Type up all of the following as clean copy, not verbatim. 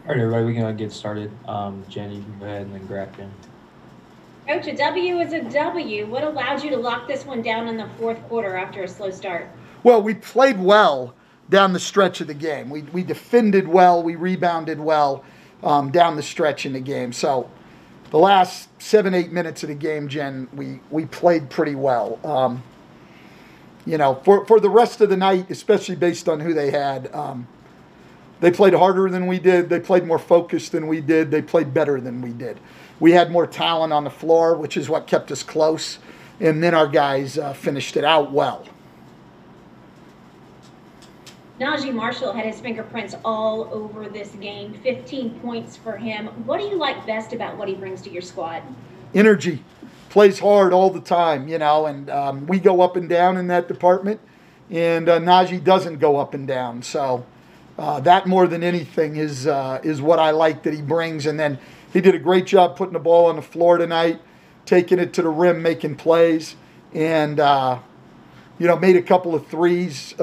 All right, everybody, we can get started. Jen, you can go ahead and then grab in. Coach, a W is a W. What allowed you to lock this one down in the fourth quarter after a slow start? Well, we played well down the stretch of the game. We defended well. We rebounded well down the stretch in the game. So the last 7-8 minutes of the game, Jen, we played pretty well. For the rest of the night, especially based on who they had, they played harder than we did. They played more focused than we did. They played better than we did. We had more talent on the floor, which is what kept us close. And then our guys finished it out well. Najee Marshall had his fingerprints all over this game. 15 points for him. What do you like best about what he brings to your squad? Energy. Plays hard all the time, and we go up and down in that department. And Najee doesn't go up and down. So that more than anything is what I like that he brings. And then he did a great job putting the ball on the floor tonight, taking it to the rim, making plays, and, made a couple of threes.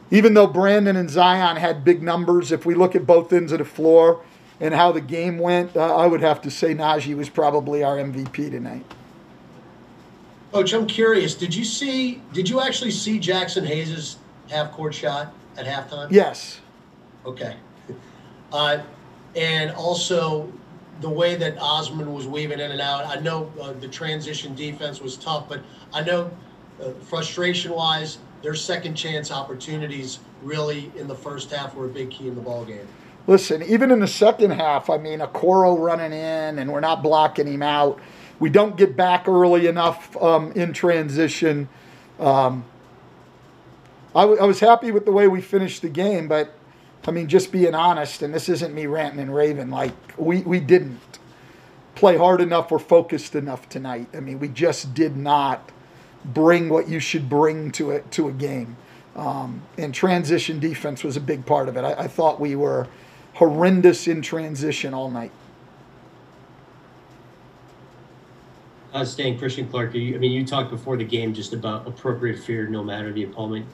Even though Brandon and Zion had big numbers, if we look at both ends of the floor and how the game went, I would have to say Najee was probably our MVP tonight. Coach, I'm curious. Did you actually see Jackson Hayes' half-court shot at halftime? Yes. Okay. And also the way that Osman was weaving in and out. I know the transition defense was tough, but I know frustration-wise, their second chance opportunities really in the first half were a big key in the ball game. Listen, even in the second half, Okoro running in and we're not blocking him out. We don't get back early enough in transition. I was happy with the way we finished the game, but just being honest, and this isn't me ranting and raving, we didn't play hard enough or focused enough tonight. We just did not bring what you should bring to a game. And transition defense was a big part of it. I thought we were horrendous in transition all night. Stan, Christian Clark, you talked before the game just about appropriate fear no matter the opponent.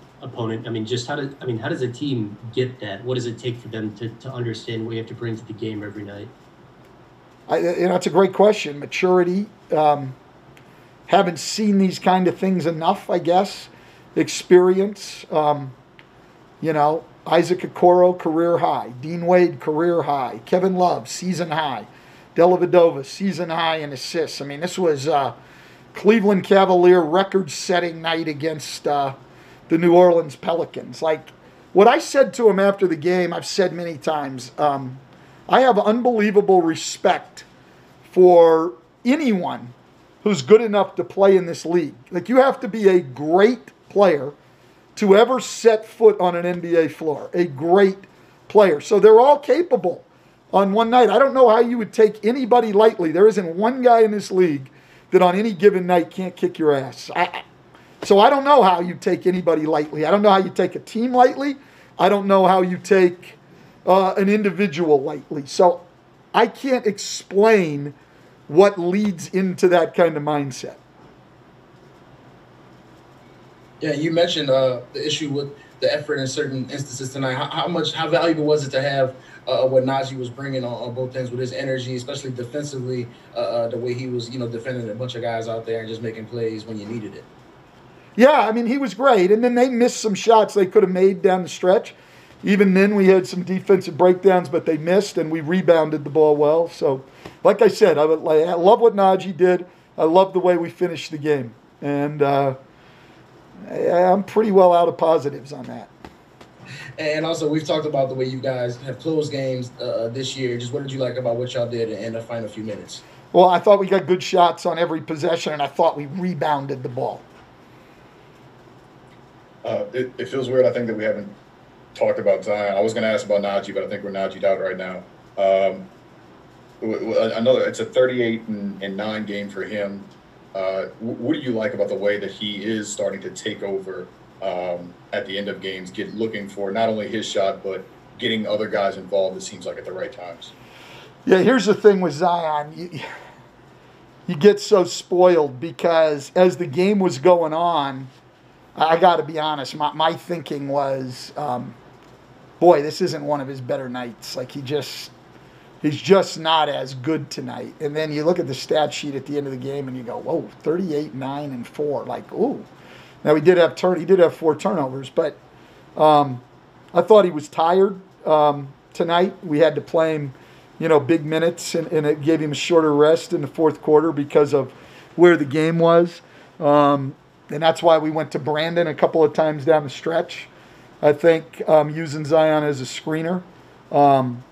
Just how does a team get that? What does it take for them to understand what you have to bring to the game every night? It's a great question. Maturity. Haven't seen these kind of things enough, I guess. Experience. Isaac Okoro, career high. Dean Wade, career high. Kevin Love, season high. Dellavedova, season high in assists. This was Cleveland Cavalier record-setting night against the New Orleans Pelicans. What I said to him after the game, I've said many times, I have unbelievable respect for anyone who's good enough to play in this league. You have to be a great player to ever set foot on an NBA floor. A great player. So they're all capable on one night. I don't know how you would take anybody lightly. There isn't one guy in this league that on any given night can't kick your ass. So I don't know how you take anybody lightly. I don't know how you take a team lightly. I don't know how you take an individual lightly. So I can't explain what leads into that kind of mindset. Yeah, you mentioned the issue with the effort in certain instances tonight. How valuable was it to have what Najee was bringing on both ends with his energy, especially defensively, the way he was, defending a bunch of guys out there and just making plays when you needed it? Yeah, he was great. And then they missed some shots they could have made down the stretch. Even then, we had some defensive breakdowns, but they missed, and we rebounded the ball well. So, like I said, I love what Najee did. I love the way we finished the game. And I'm pretty well out of positives on that. And also, we've talked about the way you guys have closed games this year. Just what did you like about what y'all did in the final few minutes? Well, I thought we got good shots on every possession, and I thought we rebounded the ball. It feels weird, I think, that we haven't talked about Zion. I was going to ask about Najee, but I think we're Najee'd out right now. It's a 38-9 game for him. What do you like about the way that he is starting to take over at the end of games, looking for not only his shot, but getting other guys involved, it seems like, at the right times? Yeah, here's the thing with Zion. You get so spoiled because as the game was going on, I got to be honest. My thinking was, boy, this isn't one of his better nights. Like he's just not as good tonight. And then you look at the stat sheet at the end of the game and you go, whoa, 38, 9, and 4. Like, ooh. Now he did have 4 turnovers, but I thought he was tired tonight. We had to play him, big minutes, and it gave him a shorter rest in the fourth quarter because of where the game was. And that's why we went to Brandon a couple of times down the stretch, I think, using Zion as a screener. And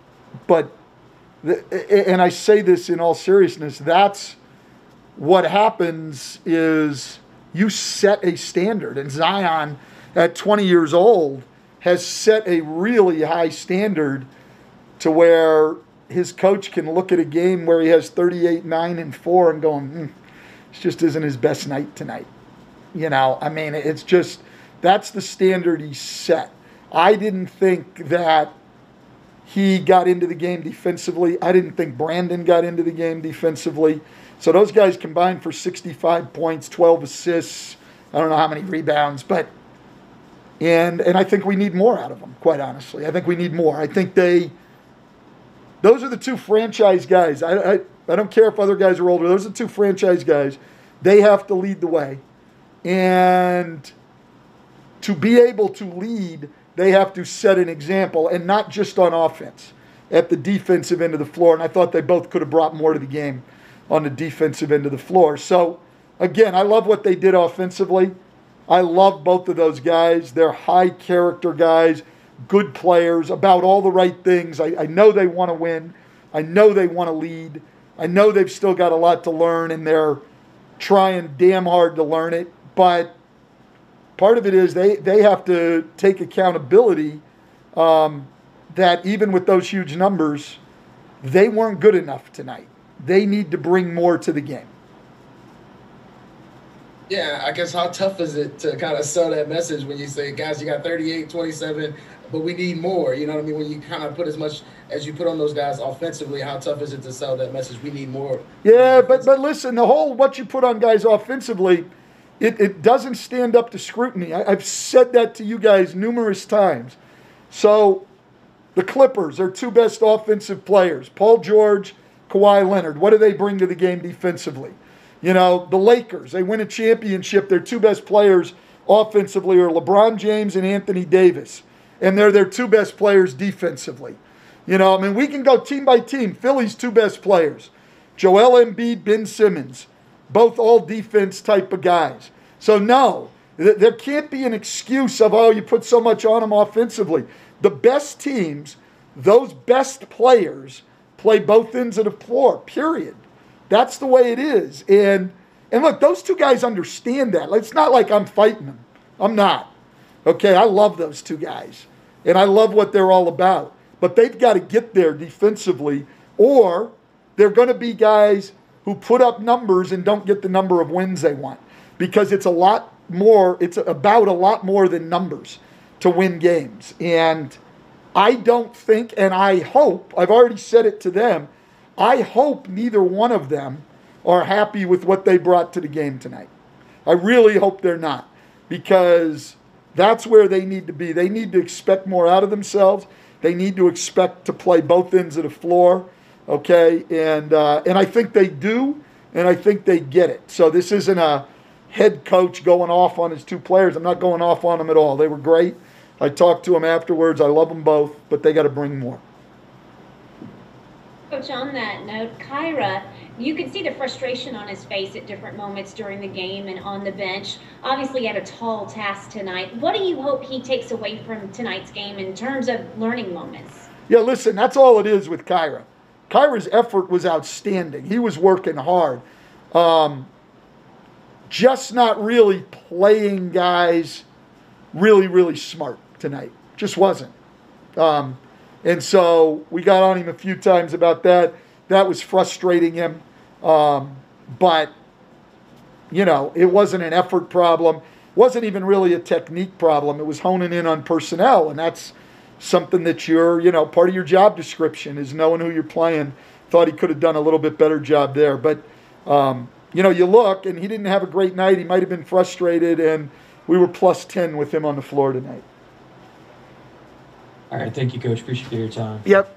I say this in all seriousness, that's what happens is you set a standard. And Zion, at 20 years old, has set a really high standard to where his coach can look at a game where he has 38, 9, and 4 and going, this just isn't his best night tonight. It's just, that's the standard he set. I didn't think that he got into the game defensively. I didn't think Brandon got into the game defensively. So those guys combined for 65 points, 12 assists. I don't know how many rebounds, but and I think we need more out of them, quite honestly. I think we need more. I think those are the two franchise guys. I don't care if other guys are older. Those are the two franchise guys. They have to lead the way. And to be able to lead, they have to set an example, and not just on offense, at the defensive end of the floor. And I thought they both could have brought more to the game on the defensive end of the floor. So, again, I love what they did offensively. I love both of those guys. They're high character guys, good players, about all the right things. I know they want to win. I know they want to lead. I know they've still got a lot to learn, and they're trying damn hard to learn it. But part of it is they have to take accountability that even with those huge numbers, they weren't good enough tonight. They need to bring more to the game. Yeah, I guess how tough is it to kind of sell that message when you say, guys, you got 38, 27, but we need more. You know what I mean? When you kind of put as much as you put on those guys offensively, how tough is it to sell that message? We need more. Yeah, but listen, the whole what you put on guys offensively, it doesn't stand up to scrutiny. I've said that to you guys numerous times. So the Clippers, their two best offensive players, Paul George, Kawhi Leonard. What do they bring to the game defensively? The Lakers, they win a championship. Their two best players offensively are LeBron James and Anthony Davis. And they're their two best players defensively. We can go team by team. Philly's two best players, Joel Embiid, Ben Simmons, both all defense type of guys. So no, there can't be an excuse of, you put so much on them offensively. The best teams, those best players, play both ends of the floor, period. That's the way it is. And look, those two guys understand that. It's not like I'm fighting them. I'm not. Okay, I love those two guys. And I love what they're all about. But they've got to get there defensively, or they're going to be guys who put up numbers and don't get the number of wins they want. Because it's about a lot more than numbers to win games. And I don't think, and I hope, I've already said it to them, I hope neither one of them are happy with what they brought to the game tonight. I really hope they're not, because that's where they need to be. They need to expect more out of themselves. They need to expect to play both ends of the floor, okay? And I think they do, and I think they get it. So this isn't a head coach going off on his two players. I'm not going off on them at all. They were great. I talked to them afterwards. I love them both, but they got to bring more. Coach, on that note, Kyra, you could see the frustration on his face at different moments during the game and on the bench. Obviously, he had a tall task tonight. What do you hope he takes away from tonight's game in terms of learning moments? Yeah, listen, that's all it is with Kyra. Kyra's effort was outstanding. He was working hard. Just not really playing guys really, really smart tonight. Just wasn't. And so we got on him a few times about that. That was frustrating him. But, it wasn't an effort problem. Wasn't even really a technique problem. It was honing in on personnel. And that's something that part of your job description is knowing who you're playing. Thought he could have done a little bit better job there. But, you look, and he didn't have a great night. He might have been frustrated. And we were plus 10 with him on the floor tonight. All right, thank you, Coach. Appreciate your time. Yep.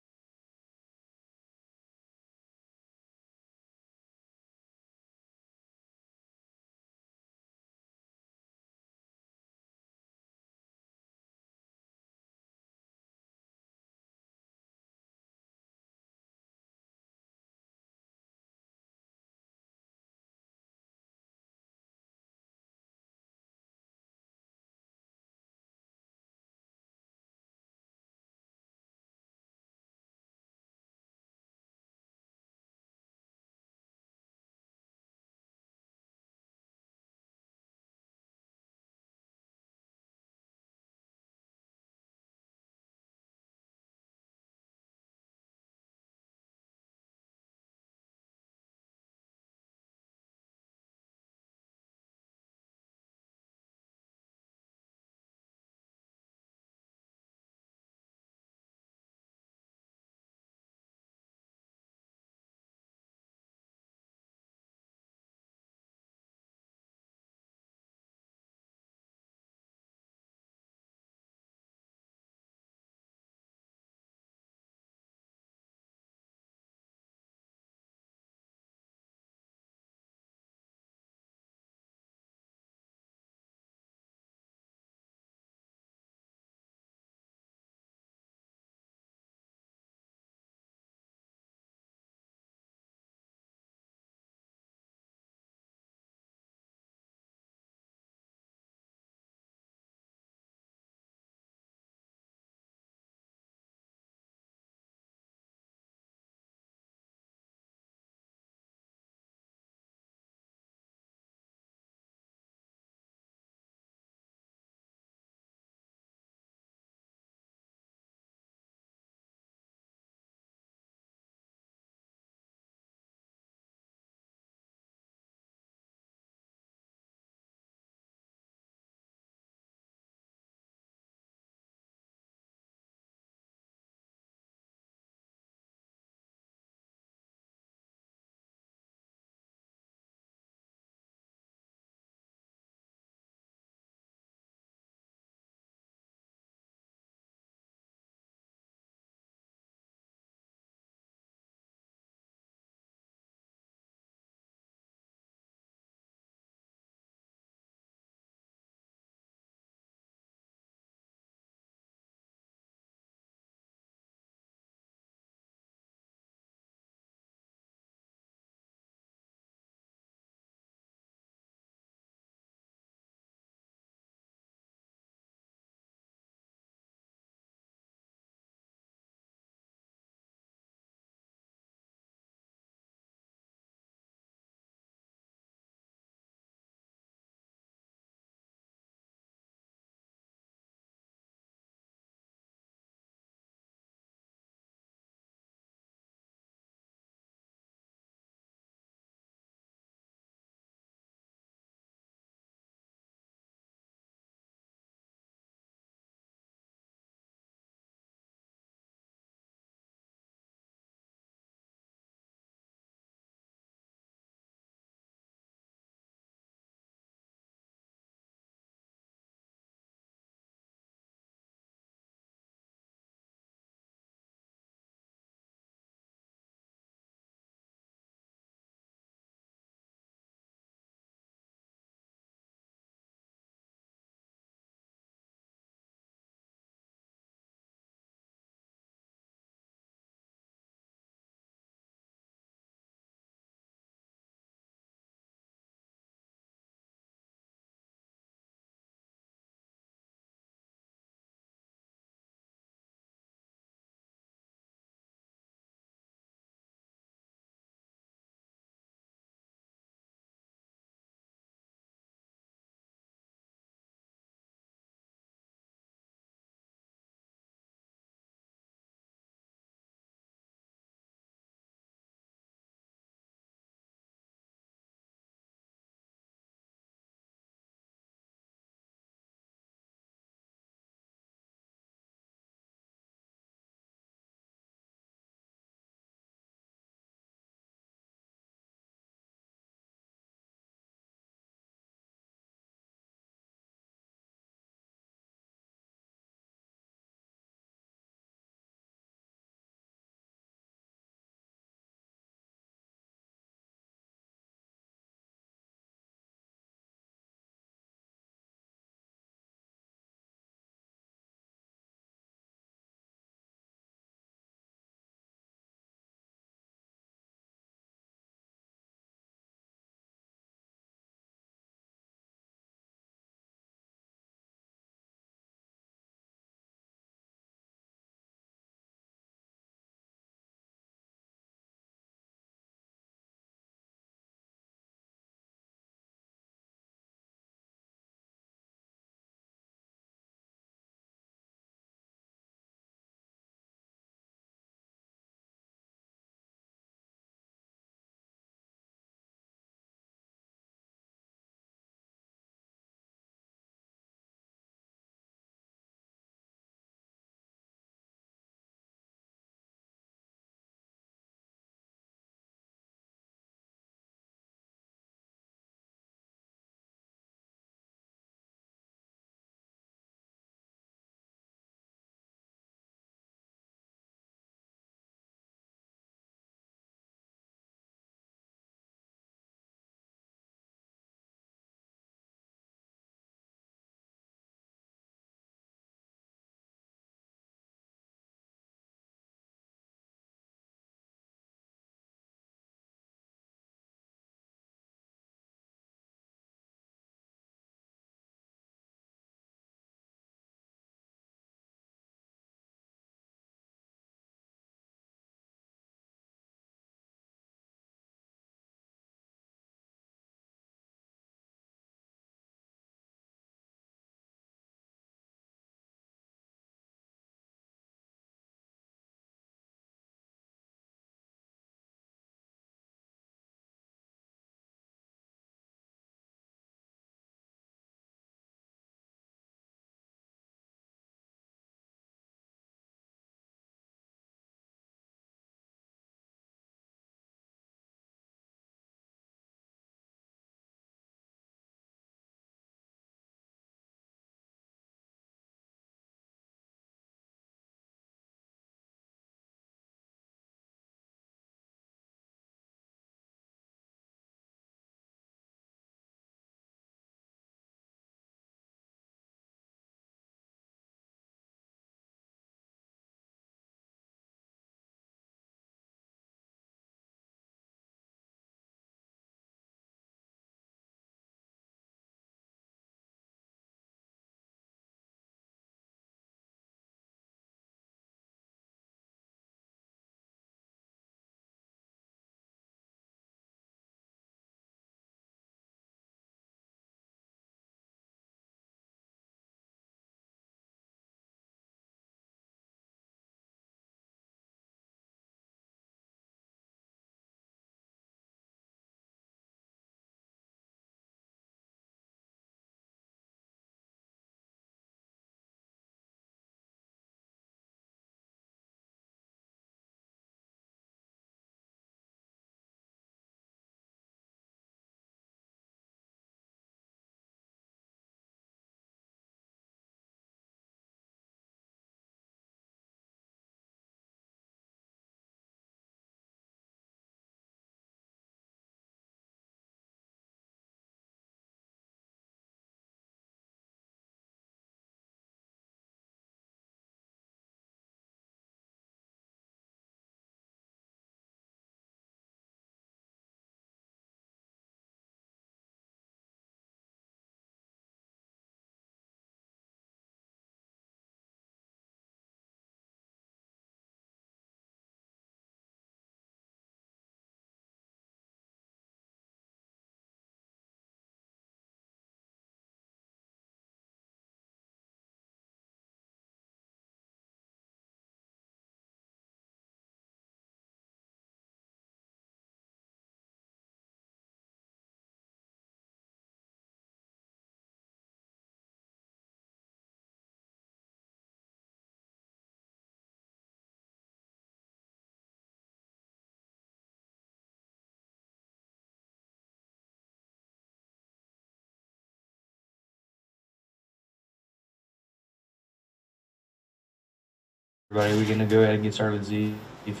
Everybody, we're gonna go ahead and get started with Z. If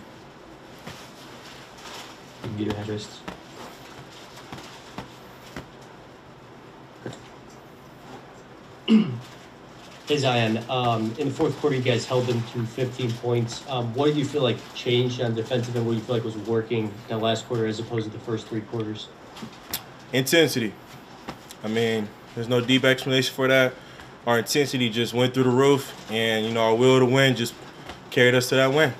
you can get your interest. Hey Zion, in the fourth quarter, you guys held them to 15 points. What did you feel like changed on defensive end? What do you feel like was working the last quarter as opposed to the first 3 quarters? Intensity. I mean, there's no deep explanation for that. Our intensity just went through the roof, and, you know, our will to win just carried us to that win.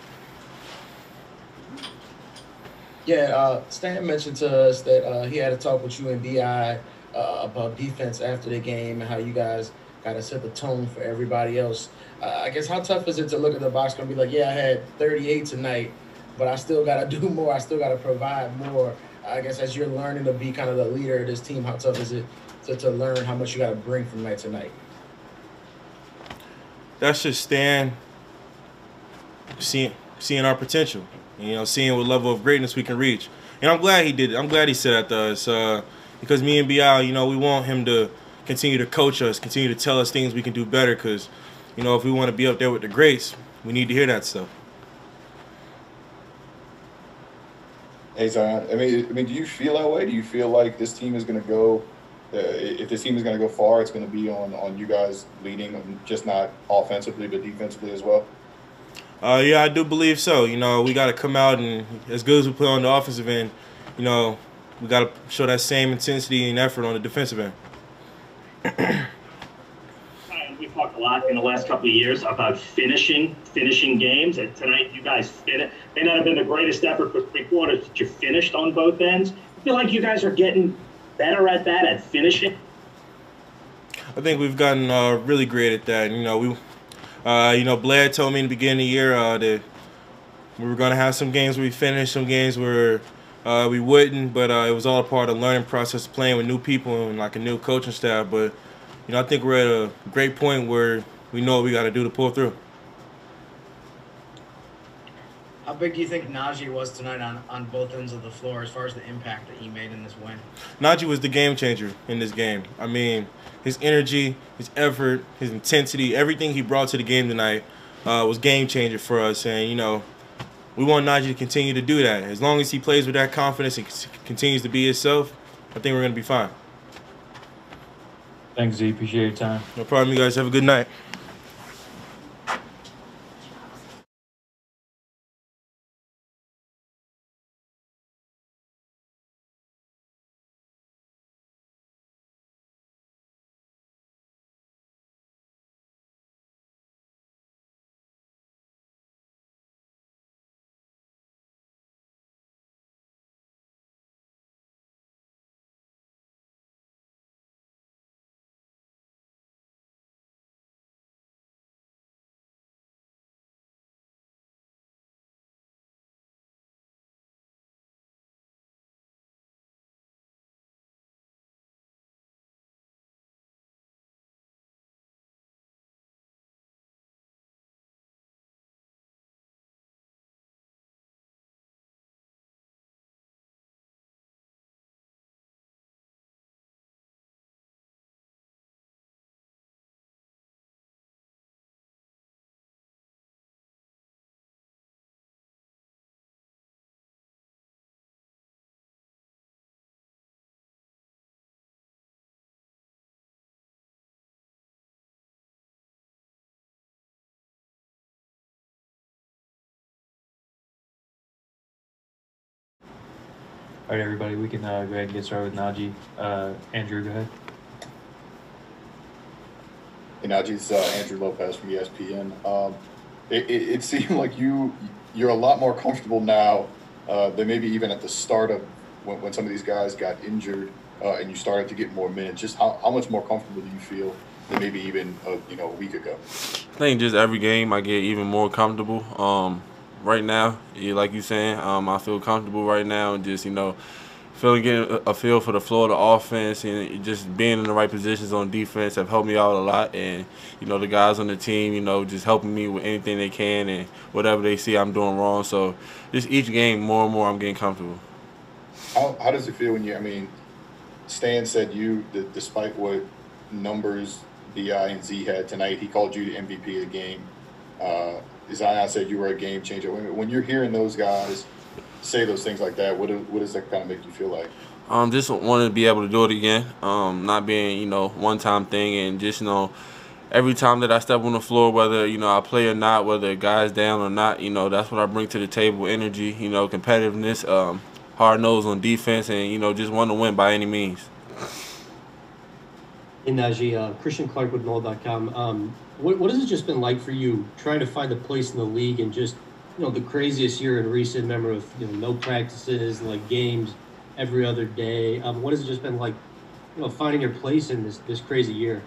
Yeah, Stan mentioned to us that he had a talk with you and BI about defense after the game and how you guys got to set the tone for everybody else. I guess how tough is it to look at the box score and be like, yeah, I had 38 tonight, but I still got to do more. I still got to provide more. I guess as you're learning to be kind of the leader of this team, how tough is it to learn how much you got to bring from night to night? That's just Stan seeing our potential, you know, seeing what level of greatness we can reach. And I'm glad he did it. I'm glad he said that to us because me and BI, you know, we want him to continue to coach us, continue to tell us things we can do better because, you know, if we want to be up there with the greats, we need to hear that stuff. Hey Zion, I mean, do you feel that way? Do you feel like this team is going to go? If this team is going to go far, it's going to be on you guys leading, just not offensively but defensively as well. Yeah, I do believe so. You know, we got to come out and as good as we play on the offensive end, you know, we got to show that same intensity and effort on the defensive end. We've talked a lot in the last couple of years about finishing games, and tonight you guys did it. May not have been the greatest effort for 3 quarters, but you finished on both ends. I feel like you guys are getting better at that, at finishing. I think we've gotten really great at that. You know, you know, Blair told me in the beginning of the year that we were going to have some games where we finished, some games where we wouldn't, but it was all a part of the learning process, playing with new people and like a new coaching staff. But, you know, I think we're at a great point where we know what we got to do to pull through. How big do you think Najee was tonight on both ends of the floor as far as the impact that he made in this win? Najee was the game changer in this game. I mean, his energy, his effort, his intensity, everything he brought to the game tonight was game changer for us. And, you know, we want Najee to continue to do that. As long as he plays with that confidence and continues to be himself, I think we're going to be fine. Thanks, Z. Appreciate your time. No problem. You guys have a good night. All right, everybody, we can go ahead and get started with Najee. Andrew, go ahead. Hey, Najee's Andrew Lopez from ESPN. It seemed like you're a lot more comfortable now than maybe even at the start of when some of these guys got injured and you started to get more minutes. Just how much more comfortable do you feel than maybe even a week ago? I think just every game I get even more comfortable. Right now, like you're saying, I feel comfortable right now and just, you know, getting a feel for the flow of the offense and just being in the right positions on defense have helped me out a lot. And, you know, the guys on the team, you know, just helping me with anything they can and whatever they see I'm doing wrong. So just each game, more and more, I'm getting comfortable. How does it feel when I mean, Stan said that despite what numbers BI and Z had tonight, he called you the MVP of the game. Zion said you were a game changer. When you're hearing those guys say those things like that, what does that kind of make you feel like? Just wanted to be able to do it again. Not being, one-time thing, and just, every time that I step on the floor, whether, I play or not, whether a guy's down or not, that's what I bring to the table: energy, competitiveness, hard nose on defense, and, just want to win by any means. Hey, Najee, Christian Clark with Noel.com. What has it just been like for you trying to find a place in the league and just, the craziest year in recent memory with, no practices, like games every other day? What has it just been like, finding your place in this crazy year?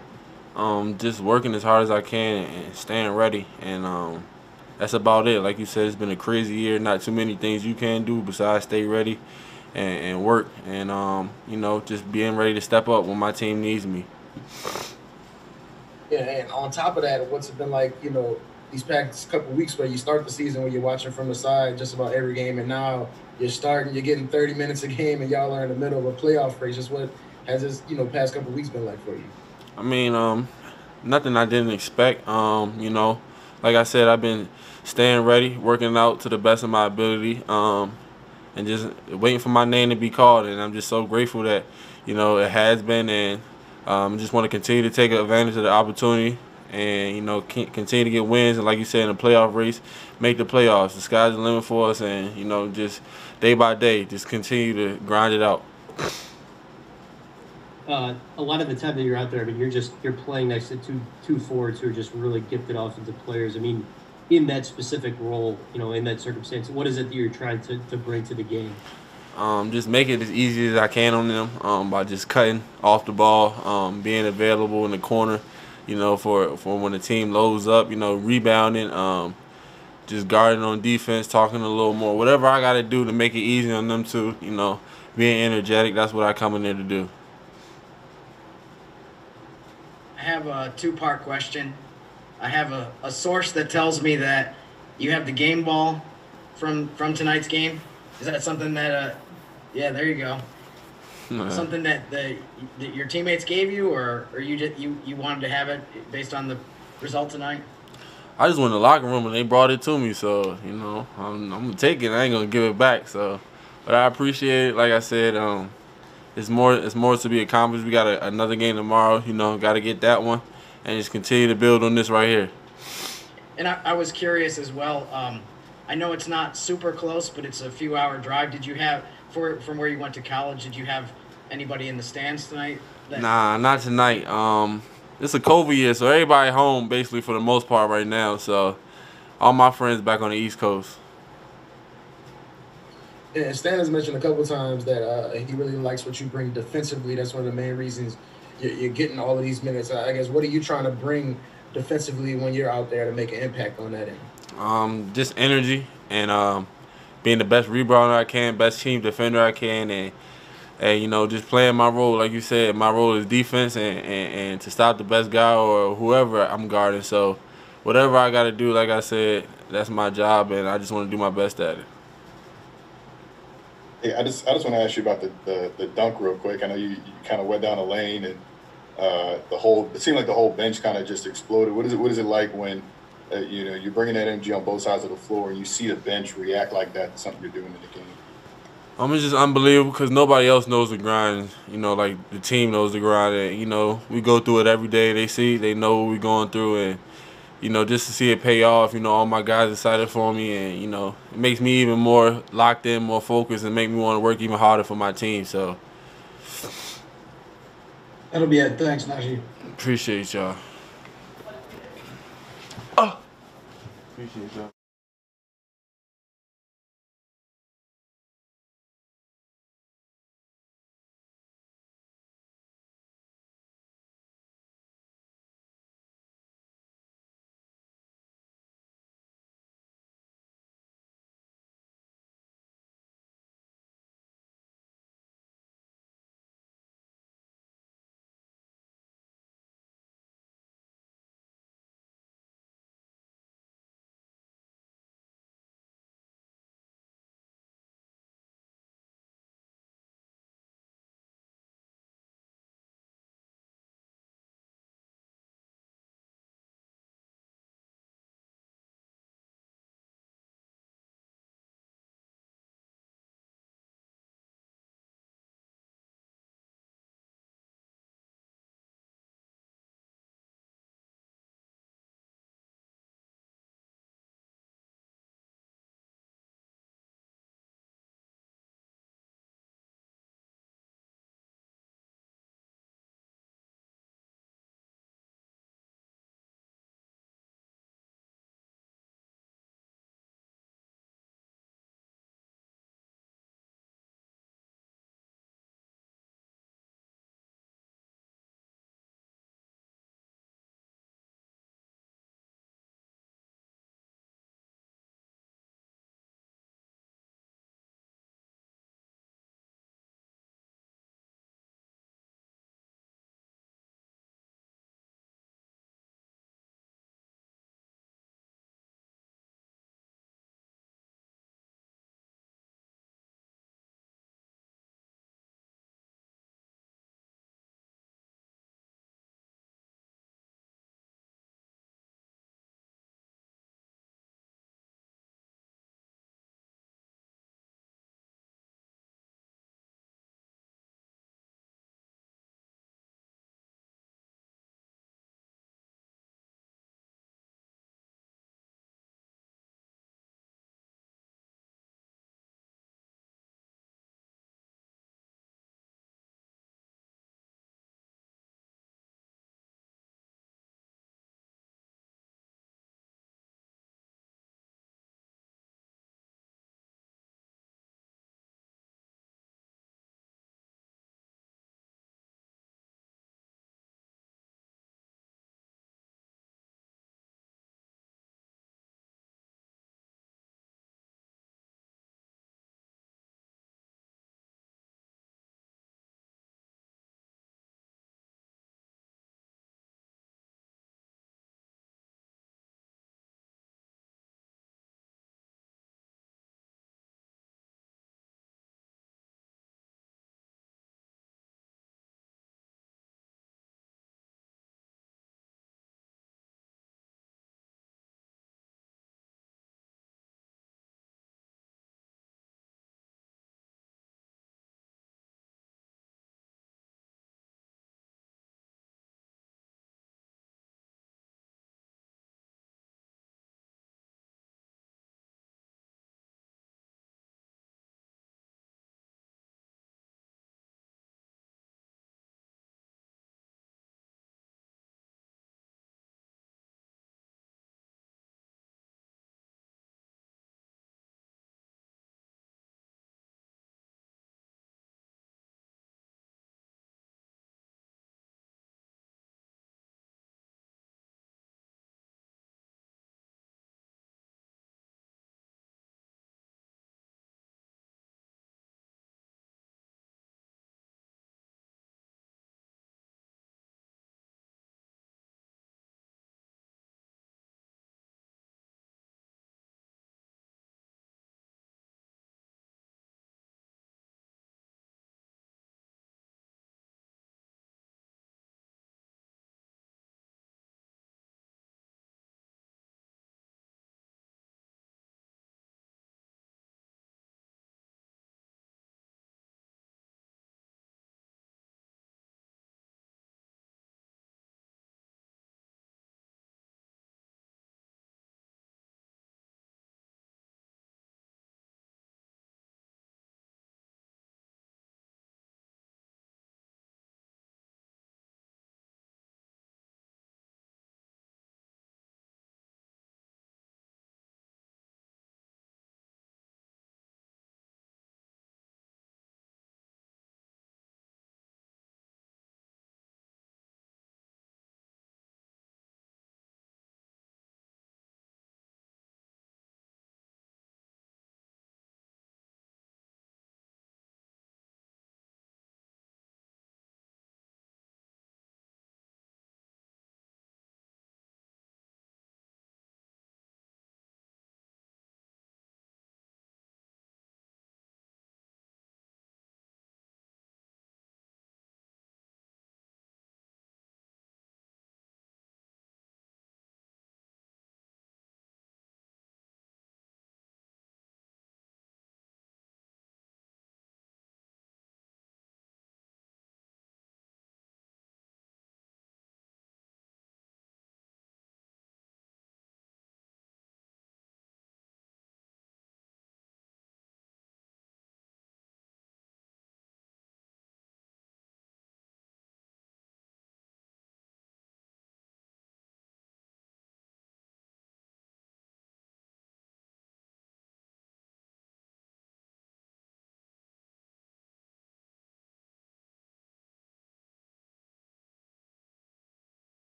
Just working as hard as I can and staying ready, and that's about it. Like you said, it's been a crazy year. Not too many things you can do besides stay ready and work, and just being ready to step up when my team needs me. Yeah, and on top of that, what's it been like, these past couple of weeks where you start the season where you're watching from the side just about every game, and now you're getting 30 minutes a game, and y'all are in the middle of a playoff race. Just what has this, past couple of weeks been like for you? I mean, nothing I didn't expect. Like I said, I've been staying ready, working out to the best of my ability, and just waiting for my name to be called. And I'm just so grateful that, it has been, and just want to continue to take advantage of the opportunity and, continue to get wins. And like you said, in the playoff race, make the playoffs. The sky's the limit for us, and, just day by day, just continue to grind it out. A lot of the time that you're out there, I mean, you're playing next to two forwards who are just really gifted offensive players. I mean, in that specific role, in that circumstance, what is it that you're trying to bring to the game? Just make it as easy as I can on them by just cutting off the ball, being available in the corner, for when the team loads up, rebounding, just guarding on defense, talking a little more, whatever I got to do to make it easy on them too, being energetic. That's what I come in there to do. I have a two-part question. I have a source that tells me that you have the game ball from tonight's game. Is that something that yeah, there you go. Something that your teammates gave you, or you wanted to have it based on the result tonight? I just went in the locker room and they brought it to me, so I'm gonna take it. I ain't gonna give it back. So, but I appreciate it. Like I said, it's more to be accomplished. We got another game tomorrow. Got to get that one, and just continue to build on this right here. And I was curious as well. I know it's not super close, but it's a few-hour drive. Did you have, from where you went to college, did you have anybody in the stands tonight? Nah, not tonight. It's a COVID year, so everybody home basically for the most part right now. So all my friends back on the East Coast. Yeah, Stan has mentioned a couple of times that he really likes what you bring defensively. That's one of the main reasons you're getting all of these minutes. I guess, what are you trying to bring defensively when you're out there to make an impact on that end? Just energy and being the best rebounder I can, best team defender I can, and just playing my role. Like you said, my role is defense and to stop the best guy or whoever I'm guarding. So whatever I got to do, like I said, that's my job, and I just want to do my best at it. Hey, I just want to ask you about the dunk real quick. I know you kind of went down a lane, and it seemed like the whole bench kind of just exploded. What is it like when you're bringing that energy on both sides of the floor and you see the bench react like that to something you're doing in the game? It's just unbelievable because nobody else knows the grind. Like the team knows the grind, and we go through it every day. They know what we're going through, and just to see it pay off. All my guys excited for me, and it makes me even more locked in, more focused, and make me want to work even harder for my team. So That'll be it. Thanks, Najee. appreciate y'all. Appreciate y'all.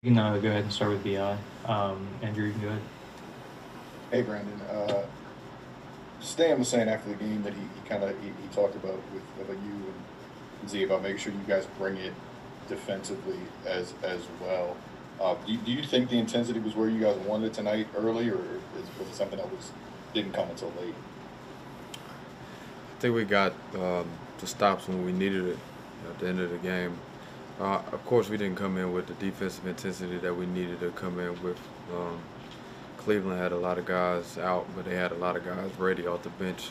You can go ahead and start with BI. Andrew, you can go ahead. Hey, Brandon. Stan was saying after the game that he talked about you and Z about making sure you guys bring it defensively as well. Do you think the intensity was where you guys wanted it tonight early, or was it something that didn't come until late? I think we got the stops when we needed it at the end of the game. Of course, we didn't come in with the defensive intensity that we needed to come in with. Cleveland had a lot of guys out, but they had a lot of guys ready off the bench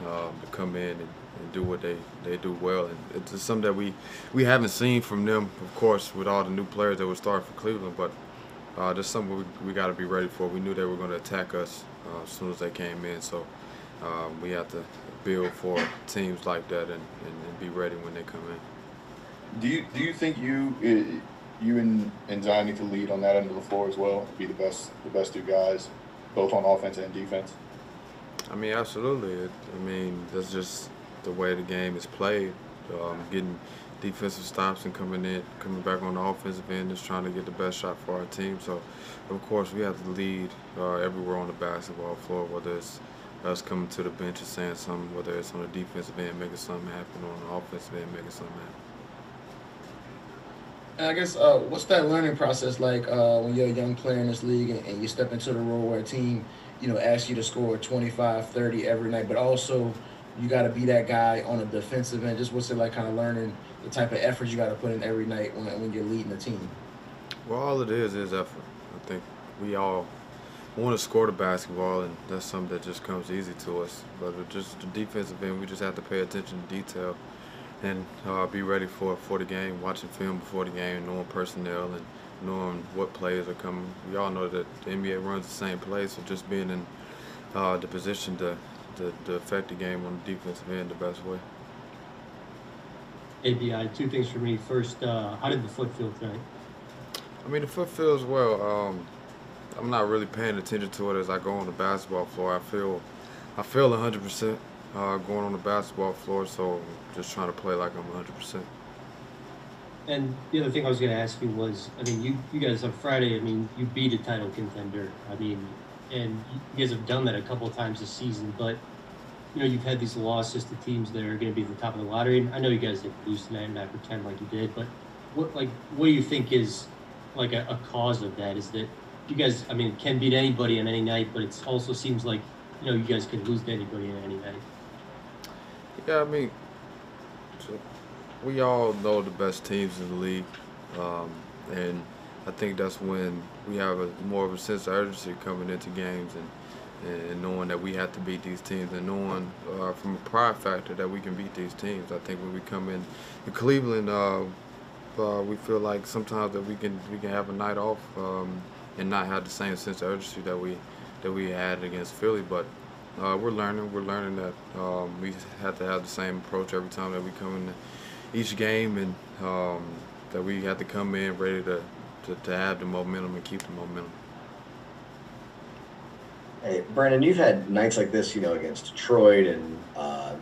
to come in and do what they do well. And it's just something that we haven't seen from them, of course, with all the new players that were starting for Cleveland, but just something we got to be ready for. We knew they were going to attack us as soon as they came in, so we have to build for teams like that and be ready when they come in. Do you think you and Zion need to lead on that end of the floor as well, be the best two guys, both on offense and defense? I mean, absolutely. That's just the way the game is played. Getting defensive stops and coming back on the offensive end, just trying to get the best shot for our team. So, of course, we have to lead everywhere on the basketball floor, whether it's us coming to the bench and saying something, whether it's on the defensive end making something happen, or on the offensive end making something happen. And I guess what's that learning process like when you're a young player in this league and you step into the role where a team, asks you to score 25, 30 every night, but also you got to be that guy on the defensive end? Just what's it like kind of learning the type of effort you got to put in every night when you're leading the team? Well, all it is effort. I think we all want to score the basketball, and that's something that just comes easy to us. But with just the defensive end, we just have to pay attention to detail and be ready for the game, watching film before the game, knowing personnel and knowing what plays are coming. We all know that the NBA runs the same plays, so just being in the position to affect the game on the defensive end the best way. ABI, two things for me. First, how did the foot feel tonight? I mean, the foot feels well. I'm not really paying attention to it as I go on the basketball floor. I feel 100% going on the basketball floor, so just trying to play like I'm 100%. And the other thing I was going to ask you was, you guys on Friday, you beat a title contender. And you guys have done that a couple of times this season, but you've had these losses to teams that are going to be at the top of the lottery. And I know you guys didn't lose tonight, and I pretend like you did, but what do you think is like a cause of that? Is that you guys, can beat anybody on any night, but it also seems like you guys can lose to anybody on any night. Yeah, we all know the best teams in the league, and I think that's when we have more of a sense of urgency coming into games and knowing that we have to beat these teams, and knowing from a pride factor that we can beat these teams. I think when we come in Cleveland, we feel like sometimes that we can have a night off and not have the same sense of urgency that we had against Philly, but we're learning that we have to have the same approach every time that we come into each game, and that we have to come in ready to have the momentum and keep the momentum. Hey, Brandon, you've had nights like this, against Detroit and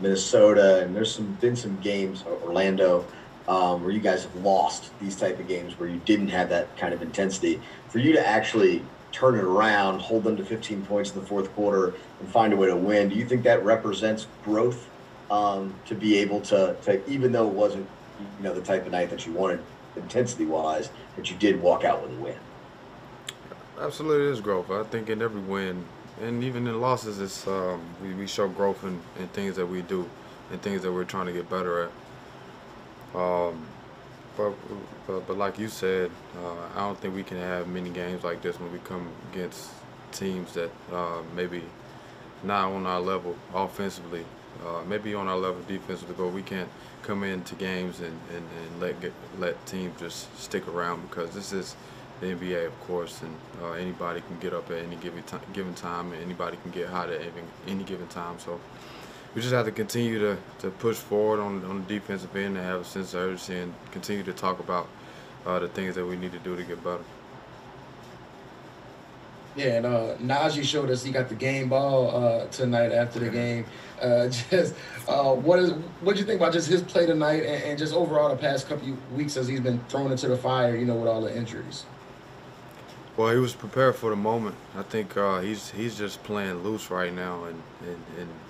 Minnesota, and there's been some games, Orlando, where you guys have lost these type of games where you didn't have that kind of intensity. For you to actually turn it around, hold them to 15 points in the fourth quarter, and find a way to win, do you think that represents growth to be able to, even though it wasn't the type of night that you wanted intensity-wise, that you did walk out with a win? Absolutely, it is growth. I think in every win, and even in losses, it's we show growth in things that we do and things that we're trying to get better at. But like you said, I don't think we can have many games like this when we come against teams that maybe not on our level offensively, maybe on our level defensively, but we can't come into games and let teams just stick around, because this is the NBA, of course, and anybody can get up at any given time, and anybody can get hot at any given time. So we just have to continue to push forward on the defensive end and have a sense of urgency, and continue to talk about the things that we need to do to get better. Yeah, and Najee showed us he got the game ball tonight after the game. What do you think about just his play tonight and just overall the past couple of weeks as he's been thrown into the fire, with all the injuries? Well, he was prepared for the moment. I think he's just playing loose right now and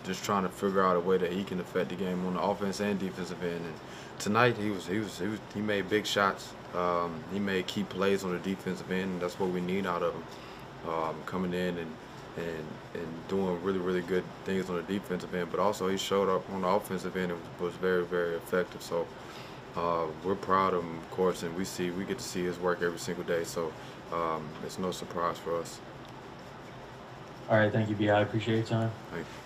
just trying to figure out a way that he can affect the game on the offense and defensive end. And tonight he made big shots. He made key plays on the defensive end, and that's what we need out of him. Coming in and doing really good things on the defensive end, but also he showed up on the offensive end and was very effective. So we're proud of him, of course, and we get to see his work every single day. So it's no surprise for us. All right, thank you, B. I appreciate your time. Thank you.